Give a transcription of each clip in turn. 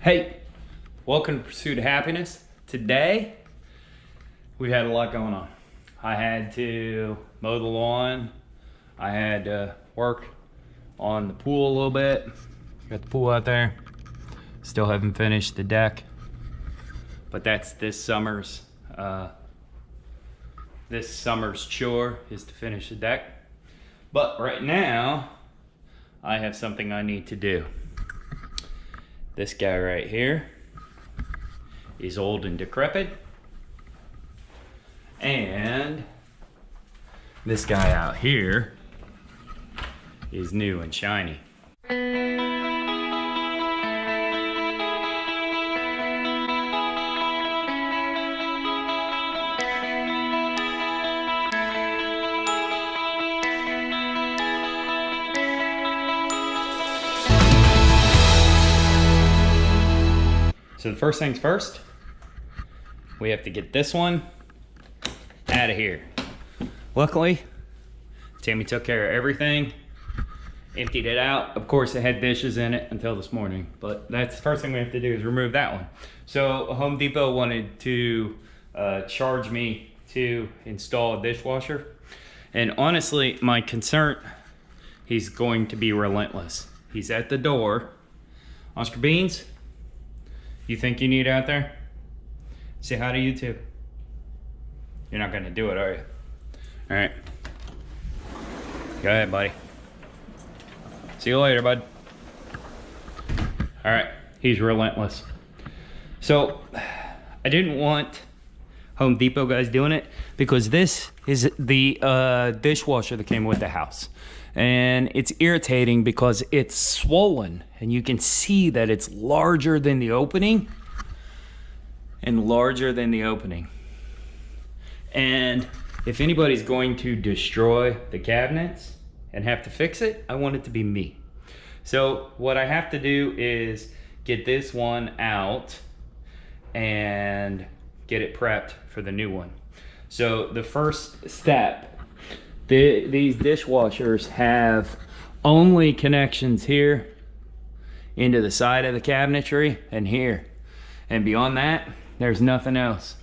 Hey, welcome to Pursuit of Happiness. Today, we've had a lot going on. I had to mow the lawn. I had to work on the pool a little bit. Got the pool out there. Still haven't finished the deck, but that's this summer's chore is to finish the deck. But right now, I have something I need to do. This guy right here is old and decrepit. And this guy out here is new and shiny. So the first things first, we have to get this one out of here. Luckily, Tammy took care of everything, emptied it out. Of course, it had dishes in it until this morning, but that's the first thing we have to do is remove that one. So Home Depot wanted to charge me to install a dishwasher. And honestly, my concern, he's going to be relentless. He's at the door. Oscar Beans, you think you need out there? Say hi to YouTube. You're not gonna do it, are you? All right. Go ahead, buddy. See you later, bud. All right, he's relentless. So, I didn't want Home Depot guys doing it because this is the dishwasher that came with the house. And it's irritating because it's swollen and you can see that it's larger than the opening and larger than the opening. And if anybody's going to destroy the cabinets and have to fix it, I want it to be me. So what I have to do is get this one out and get it prepped for the new one. So the first step, these dishwashers have only connections here into the side of the cabinetry and here. And beyond that, there's nothing else.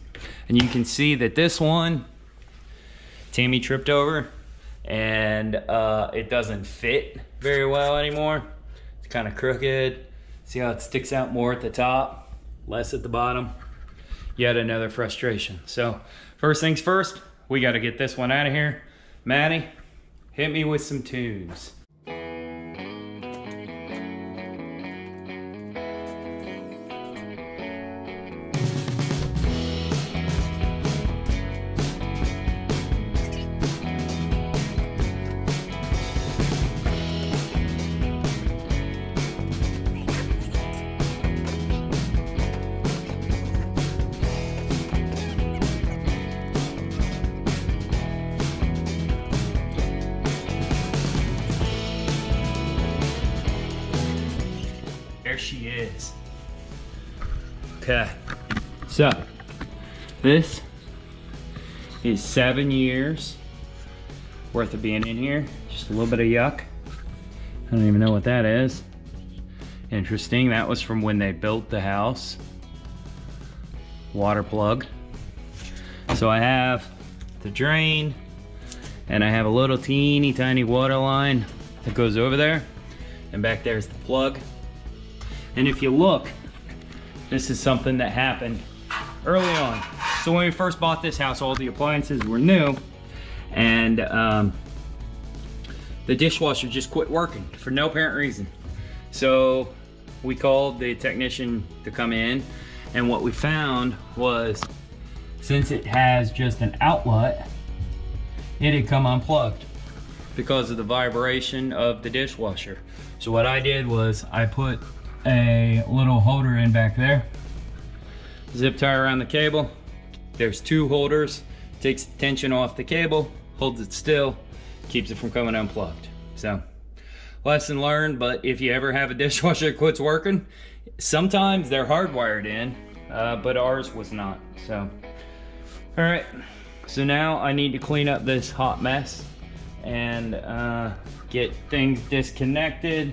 And you can see that this one, Tammy tripped over and it doesn't fit very well anymore. It's kind of crooked. See how it sticks out more at the top, less at the bottom? Yet another frustration. So first things first, we got to get this one out of here. Maddie, hit me with some tunes. There she is. Okay, so this is 7 years worth of being in here. Just a little bit of yuck. I don't even know what that is. Interesting, that was from when they built the house. Water plug. So I have the drain and I have a little teeny tiny water line that goes over there. And back there's the plug. And if you look, this is something that happened early on. So when we first bought this house, all the appliances were new and the dishwasher just quit working for no apparent reason. So we called the technician to come in, and what we found was, since it has just an outlet, it had come unplugged because of the vibration of the dishwasher. So what I did was I put a little holder in back there, zip tie around the cable. There's two holders, takes the tension off the cable, holds it still, keeps it from coming unplugged. So lesson learned, but if you ever have a dishwasher that quits working, sometimes they're hardwired in, but ours was not. So all right, so now I need to clean up this hot mess and get things disconnected.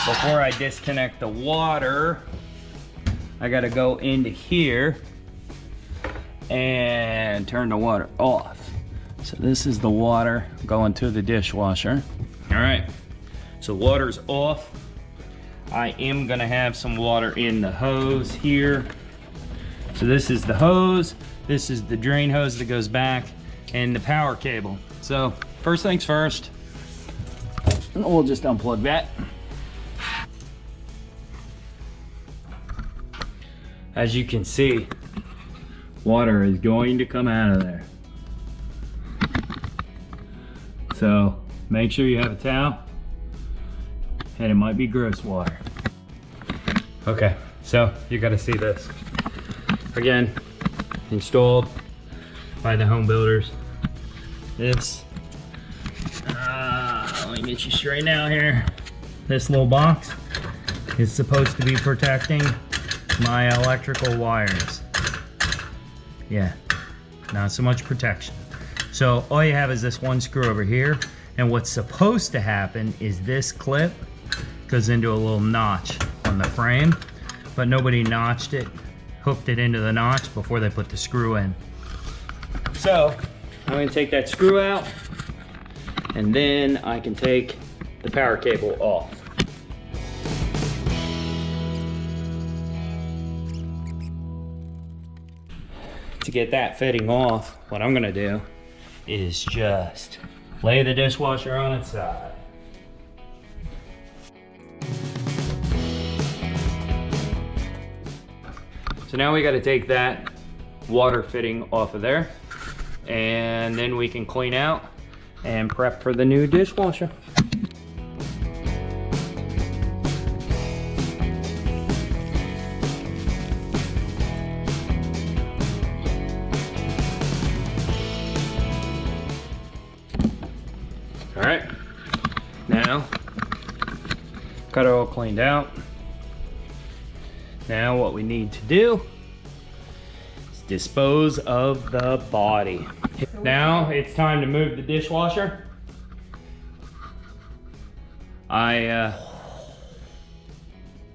Before I disconnect the water, I gotta go into here and turn the water off. So this is the water going to the dishwasher. All right, so water's off. I am gonna have some water in the hose here. So this is the hose, this is the drain hose that goes back, and the power cable. So first things first, we'll just unplug that. As you can see, water is going to come out of there. So make sure you have a towel, and it might be gross water. Okay, so you gotta see this. Again, installed by the home builders. This, let me get you straight out here. This little box is supposed to be protecting my electrical wires. Yeah, not so much protection. So all you have is this one screw over here, and what's supposed to happen is this clip goes into a little notch on the frame, but nobody notched it, hooked it into the notch before they put the screw in. So I'm gonna take that screw out, and then I can take the power cable off. To get that fitting off, what I'm gonna do is just lay the dishwasher on its side. So now we gotta take that water fitting off of there, and then we can clean out and prep for the new dishwasher. All right, now got it all cleaned out. Now what we need to do is dispose of the body. Now it's time to move the dishwasher. I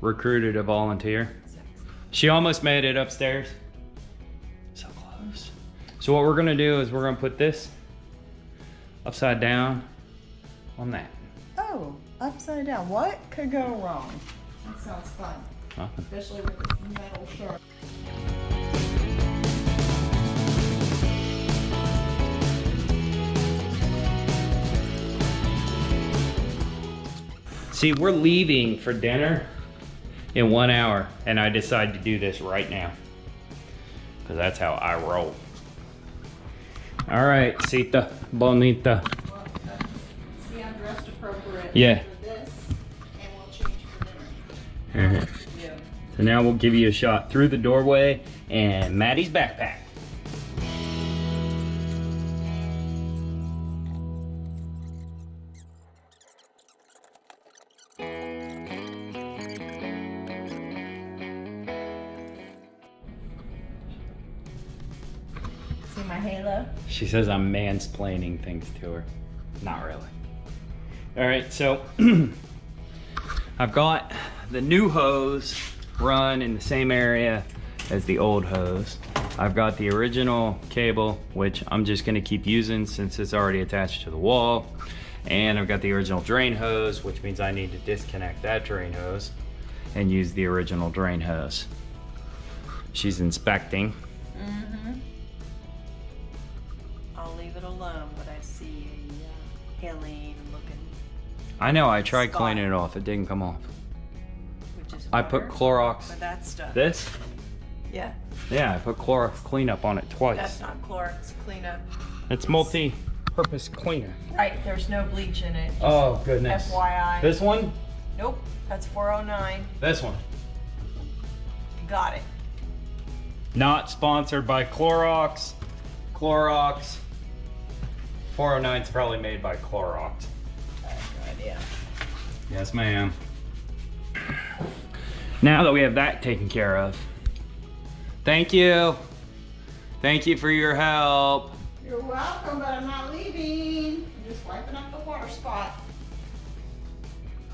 recruited a volunteer. She almost made it upstairs. So close. So what we're gonna do is we're gonna put this upside down on that. Oh, upside down. What could go wrong? That sounds fun. Especially with this metal sharp. See, we're leaving for dinner in 1 hour, and I decided to do this right now because that's how I roll. All right, Cita Bonita. See, I'm dressed appropriate Yeah. for this, and we'll change for dinner. Yeah. So now we'll give you a shot through the doorway and Maddie's backpack. See my halo? She says I'm mansplaining things to her. Not really. All right, so I've got the new hose run in the same area as the old hose. I've got the original cable, which I'm just gonna keep using since it's already attached to the wall. And I've got the original drain hose, which means I need to disconnect that drain hose and use the original drain hose. She's inspecting. Mm-hmm. I'll leave it alone, but I see a alien looking. I know, I tried spot. cleaning it off, it didn't come off. Which is I put weird, Clorox. for that stuff. This? Yeah. Yeah, I put Clorox cleanup on it twice. That's not Clorox cleanup. It's multi-purpose cleaner. Right, there's no bleach in it. Just Oh, goodness. FYI. This one? Nope, that's 409. This one. You got it. Not sponsored by Clorox. Clorox. 409 is probably made by Clorox. I have no idea. Yes, ma'am. Now that we have that taken care of, thank you. Thank you for your help. You're welcome, but I'm not leaving. I'm just wiping up the water spot.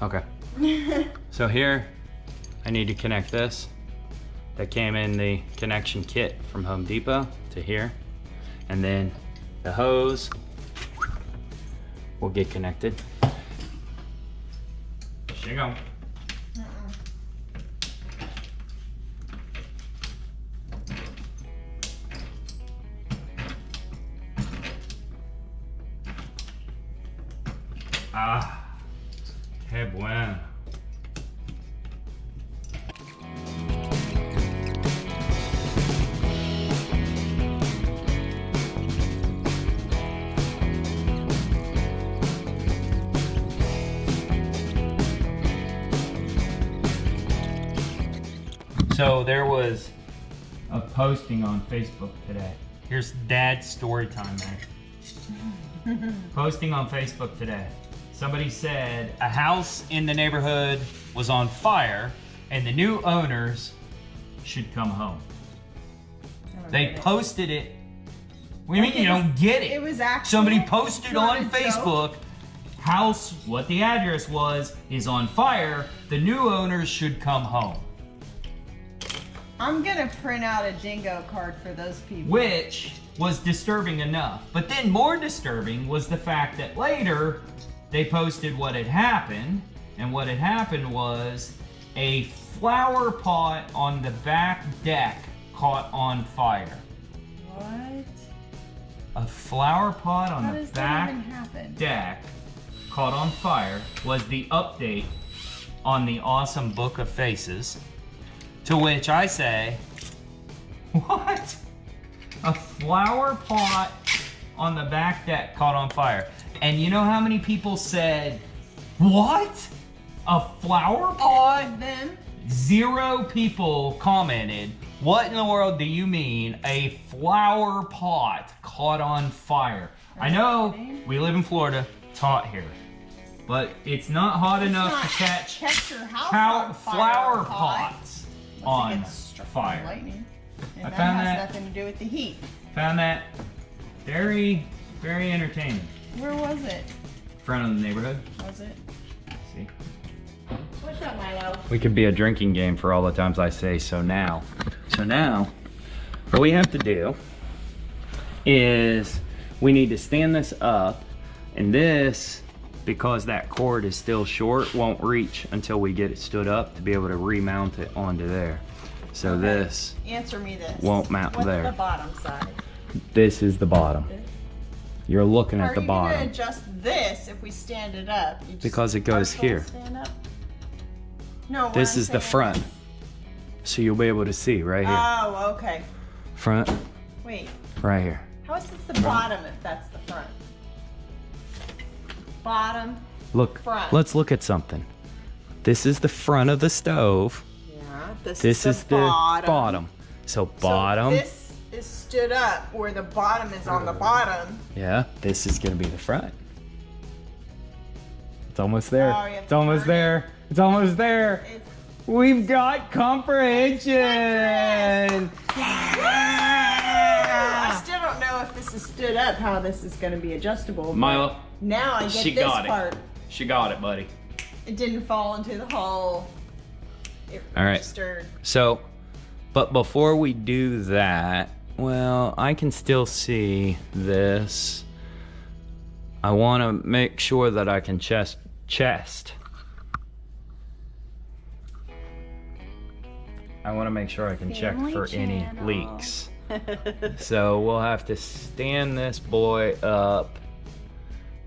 Okay. So here, I need to connect this that came in the connection kit from Home Depot to here. And then the hose will get connected. Here you go. Ah, qué bueno. So there was a posting on Facebook today. Here's Dad's story time there. Posting on Facebook today. Somebody said a house in the neighborhood was on fire and the new owners should come home. They posted it. What do you mean you don't get it? It was actually somebody posted on Facebook, house, what the address was, is on fire. The new owners should come home. I'm gonna print out a dingo card for those people. Which was disturbing enough. But then more disturbing was the fact that later they posted what had happened. And what had happened was a flower pot on the back deck caught on fire. What? A flower pot on How the does back that even happen? deck caught on fire was the update on the awesome Book of Faces. To which I say, what? A flower pot on the back deck caught on fire. And you know how many people said, what? A flower pot? On them? 0 people commented, what in the world do you mean a flower pot caught on fire? I know we live in Florida, it's hot here. But it's not hot enough to catch your house on fire, flower pots on It gets struck by fire. lightning. And I that found has that- nothing to do with the heat. Found that very, very entertaining. Where was it? Front of the neighborhood. Was it? See? What's up, Milo? We could be a drinking game for all the times I say so now. So now, what we have to do is we need to stand this up, and this, because that cord is still short, won't reach until we get it stood up to be able to remount it onto there. So Okay. this Answer me this. won't mount there. What's the bottom side? This is the bottom. You're looking at the Are you bottom. gonna adjust this if we stand it up? You just Because it goes partial here. Stand up? No. what This I'm is the saying front. So you'll be able to see right here. Oh, okay. Front, Wait. right here. How is this the bottom if that's the front? Bottom. Look, Front. let's look at something. This is the front of the stove. Yeah. This is the bottom. So bottom, So this is stood up where the bottom is on the bottom. yeah, this is gonna be the front. It's almost there. Oh, you have It's to almost turn there. It's almost there. It's We've got comprehension. I still don't know if this is stood up, how this is going to be adjustable. but Milo, Now I get she this got part. it. She got it, buddy. It didn't fall into the hole. It All right. registered. So, but before we do that, well, I can still see this. I want to make sure that I can chest. I want to make sure I can check Family for any channel. leaks. So we'll have to stand this boy up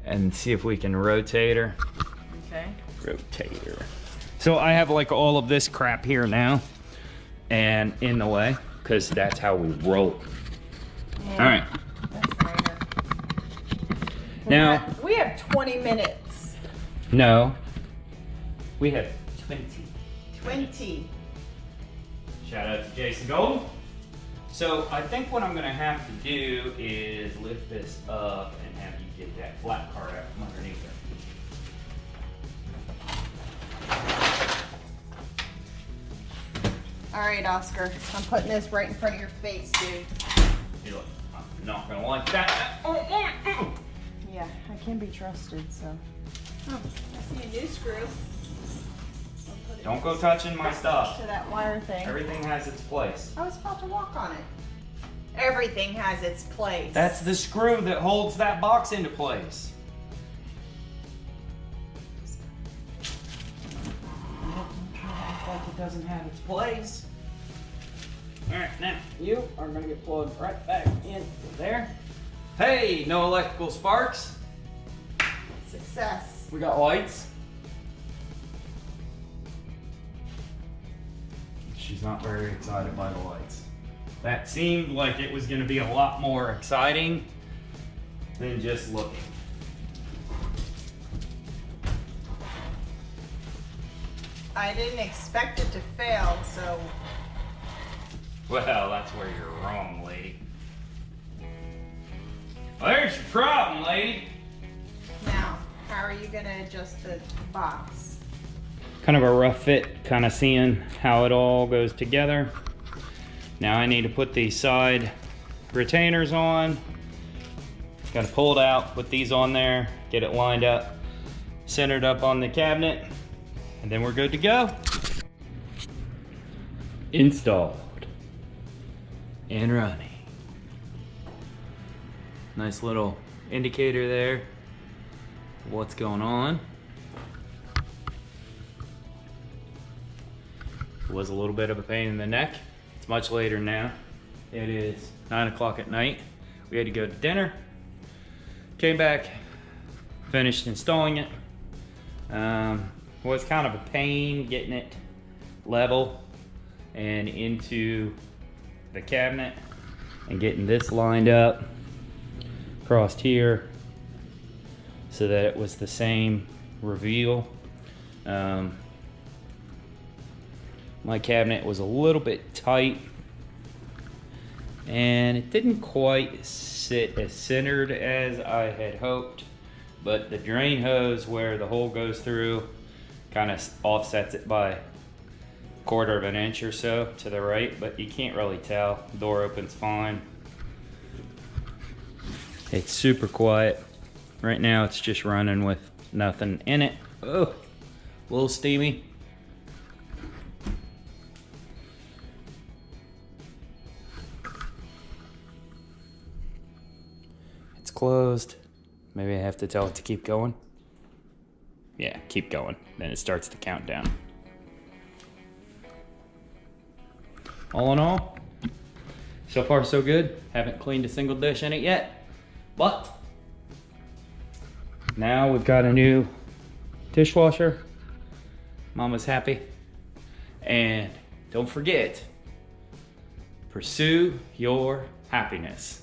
and see if we can rotate her. Okay. Rotate her. So I have like all of this crap here now and in the way because that's how we roll. Yeah, All right. That's minor. Now, We have 20 minutes. no, we have 20. 20. Shout out to Jason Gold. So I think what I'm gonna have to do is lift this up and have you get that flat part out from underneath it. All right, Oscar. I'm putting this right in front of your face, dude. You're like, I'm not gonna like that. Oh, oh, oh. Yeah, I can be trusted, so. Oh, I see a new screw. I'll put it Don't go touching my stuff. To that wire thing. Everything has its place. I was about to walk on it. Everything has its place. That's the screw that holds that box into place. Act like it doesn't have its place. Alright, now you are gonna get plugged right back into there. Hey, no electrical sparks. Success. We got lights. She's not very excited by the lights. That seemed like it was gonna be a lot more exciting than just looking. I didn't expect it to fail, so. Well, that's where you're wrong, lady. Well, there's your problem, lady. Now, how are you gonna adjust the box? Kind of a rough fit, kind of seeing how it all goes together. Now I need to put these side retainers on. Gotta pull it out, put these on there, get it lined up, centered up on the cabinet, and then we're good to go. Installed and running. Nice little indicator there, what's going on. Was a little bit of a pain in the neck. It's much later now. It is 9 o'clock at night. We had to go to dinner. Came back, finished installing it. Was kind of a pain getting it level and into the cabinet and getting this lined up across here so that it was the same reveal. My cabinet was a little bit tight and it didn't quite sit as centered as I had hoped, but the drain hose where the hole goes through kind of offsets it by 1/4 of an inch or so to the right, but you can't really tell. The door opens fine. It's super quiet. Right now it's just running with nothing in it. Oh, a little steamy. It's closed. Maybe I have to tell it to keep going. Yeah, keep going. Then it starts the countdown. All in all, so far so good. Haven't cleaned a single dish in it yet, but now we've got a new dishwasher. Mama's happy. And don't forget, pursue your happiness.